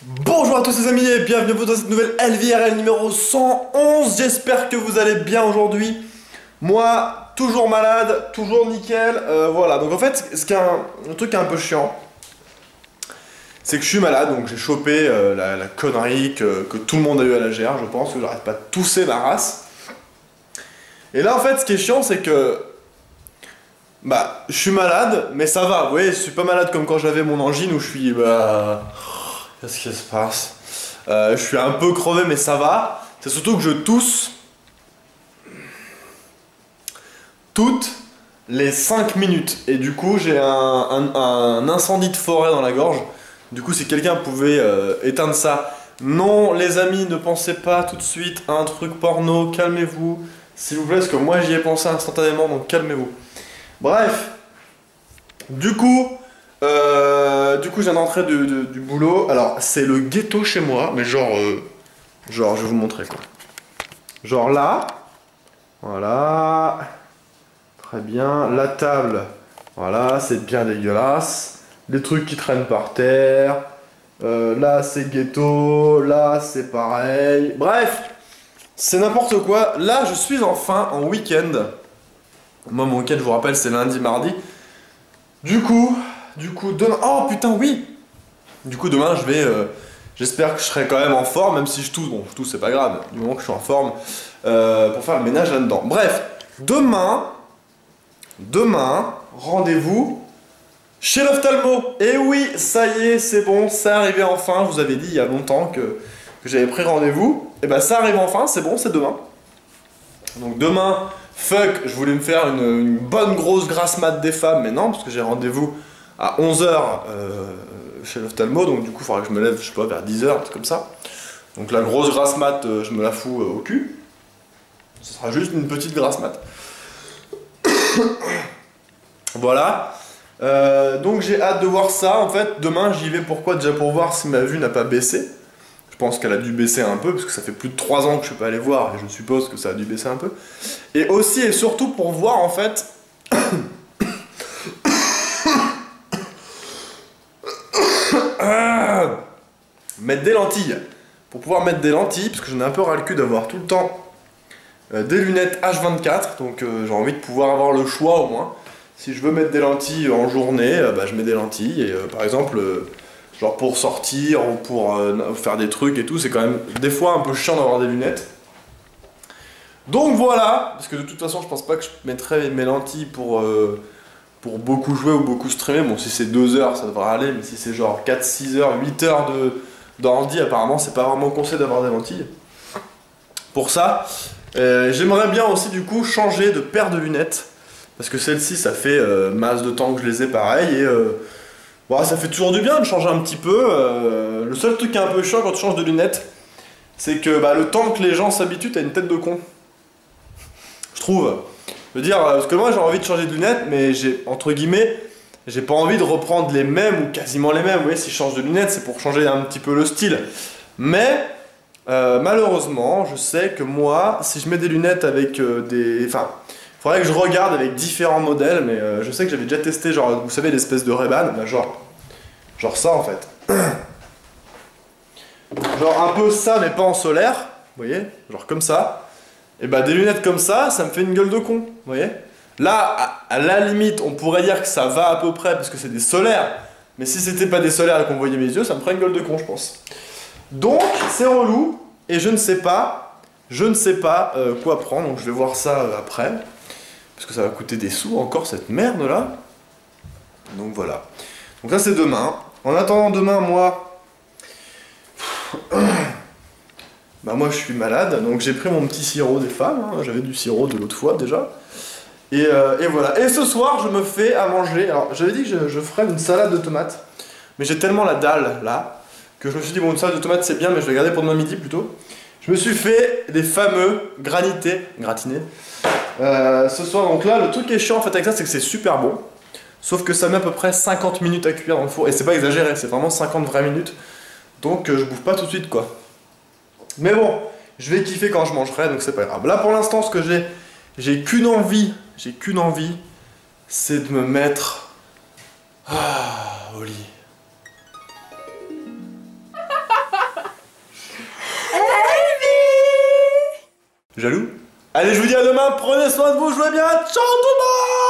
Bonjour à tous les amis et bienvenue dans cette nouvelle LVRL numéro 111. J'espère que vous allez bien aujourd'hui. Moi, toujours malade, toujours nickel. Voilà, donc en fait, un truc un peu chiant, c'est que je suis malade, donc j'ai chopé la connerie que tout le monde a eu à la GR, je pense, que j'arrête pas de tousser ma race. Et là, en fait, ce qui est chiant, c'est que je suis malade, mais ça va. Vous voyez, je suis pas malade comme quand j'avais mon angine où je suis, qu'est-ce qui se passe? Je suis un peu crevé, mais ça va. C'est surtout que je tousse toutes les 5 minutes. Et du coup, j'ai un incendie de forêt dans la gorge. Du coup, si quelqu'un pouvait éteindre ça. Non, les amis, ne pensez pas tout de suite à un truc porno. Calmez-vous, s'il vous plaît, parce que moi, j'y ai pensé instantanément, donc calmez-vous. Bref. Du coup, je viens d'entrer du boulot. Alors, c'est le ghetto chez moi, mais genre, je vais vous montrer quoi. Genre là, voilà, très bien. La table, voilà, c'est bien dégueulasse. Les trucs qui traînent par terre. Là, c'est ghetto. Là, c'est pareil. Bref, c'est n'importe quoi. Là, je suis enfin en week-end. Moi, mon week-end, je vous rappelle, c'est lundi, mardi. Du coup, demain... Oh putain, oui! Du coup, demain, je vais... j'espère que je serai quand même en forme, même si je tousse. Bon, je tousse, c'est pas grave, du moment que je suis en forme, pour faire le ménage là-dedans. Bref, demain, rendez-vous chez l'ophtalmo. Et oui, ça y est, c'est bon, ça arrivé enfin. Je vous avais dit il y a longtemps que j'avais pris rendez-vous. Et bah, ça arrive enfin, c'est bon, c'est demain. Donc demain... Fuck, je voulais me faire une bonne grosse grasse mat des femmes, mais non, parce que j'ai rendez-vous à 11 h chez l'ophtalmo, donc du coup, il faudra que je me lève, je sais pas, vers 10 h, comme ça. Donc la grosse grasse mat, je me la fous au cul. Ce sera juste une petite grasse mat. Voilà. Donc j'ai hâte de voir ça, en fait. Demain, j'y vais, pourquoi? Déjà pour voir si ma vue n'a pas baissé. Je pense qu'elle a dû baisser un peu, parce que ça fait plus de 3 ans que je suis pas allé voir, et je suppose que ça a dû baisser un peu. Et aussi et surtout pour voir, en fait... mettre des lentilles. Pour pouvoir mettre des lentilles, parce que j'en ai un peu ras le cul d'avoir tout le temps des lunettes H24, donc j'ai envie de pouvoir avoir le choix au moins. Si je veux mettre des lentilles en journée, je mets des lentilles, et par exemple... genre pour sortir ou pour faire des trucs et tout, c'est quand même des fois un peu chiant d'avoir des lunettes. Donc voilà, parce que de toute façon je pense pas que je mettrais mes lentilles pour beaucoup jouer ou beaucoup streamer. Bon, si c'est 2 heures ça devrait aller, mais si c'est genre 4, 6 heures, 8 heures d'ordi, apparemment c'est pas vraiment conseillé d'avoir des lentilles. Pour ça, j'aimerais bien aussi du coup changer de paire de lunettes, parce que celle-ci ça fait masse de temps que je les ai pareil, et bon, ça fait toujours du bien de changer un petit peu. Le seul truc qui est un peu chiant quand tu changes de lunettes, c'est que le temps que les gens s'habituent, t'as une tête de con. Je trouve. Je veux dire, parce que moi j'ai envie de changer de lunettes, mais j'ai, entre guillemets, j'ai pas envie de reprendre les mêmes ou quasiment les mêmes. Vous voyez, si je change de lunettes, c'est pour changer un petit peu le style. Mais, malheureusement, je sais que moi, si je mets des lunettes avec des... Enfin, il faudrait que je regarde avec différents modèles, mais je sais que j'avais déjà testé, genre, vous savez, l'espèce de Ray-Ban, genre ça en fait. Genre un peu ça, mais pas en solaire, vous voyez, genre comme ça. Et des lunettes comme ça me fait une gueule de con, vous voyez. Là, à la limite, on pourrait dire que ça va à peu près, parce que c'est des solaires. Mais si c'était pas des solaires et qu'on voyait mes yeux, ça me ferait une gueule de con, je pense. Donc, c'est relou, et je ne sais pas quoi prendre, donc je vais voir ça après. Parce que ça va coûter des sous encore cette merde là. Donc voilà. Donc ça c'est demain. En attendant demain, moi moi je suis malade, donc j'ai pris mon petit sirop des femmes, hein. J'avais du sirop de l'autre fois déjà. Et voilà. Et ce soir je me fais à manger. Alors j'avais dit que je ferais une salade de tomates. Mais j'ai tellement la dalle là que je me suis dit bon, une salade de tomates c'est bien, mais je vais garder pour demain midi plutôt. Je me suis fait des fameux gratinés. Ce soir, donc là, le truc qui est chiant en fait avec ça, c'est que c'est super bon. Sauf que ça met à peu près 50 minutes à cuire dans le four. Et c'est pas exagéré, c'est vraiment 50 vraies minutes. Donc je bouffe pas tout de suite quoi. Mais bon, je vais kiffer quand je mangerai, donc c'est pas grave. Là pour l'instant, ce que j'ai qu'une envie, c'est de me mettre au lit. Jaloux? Allez, je vous dis à demain, prenez soin de vous, jouez bien, ciao tout le monde!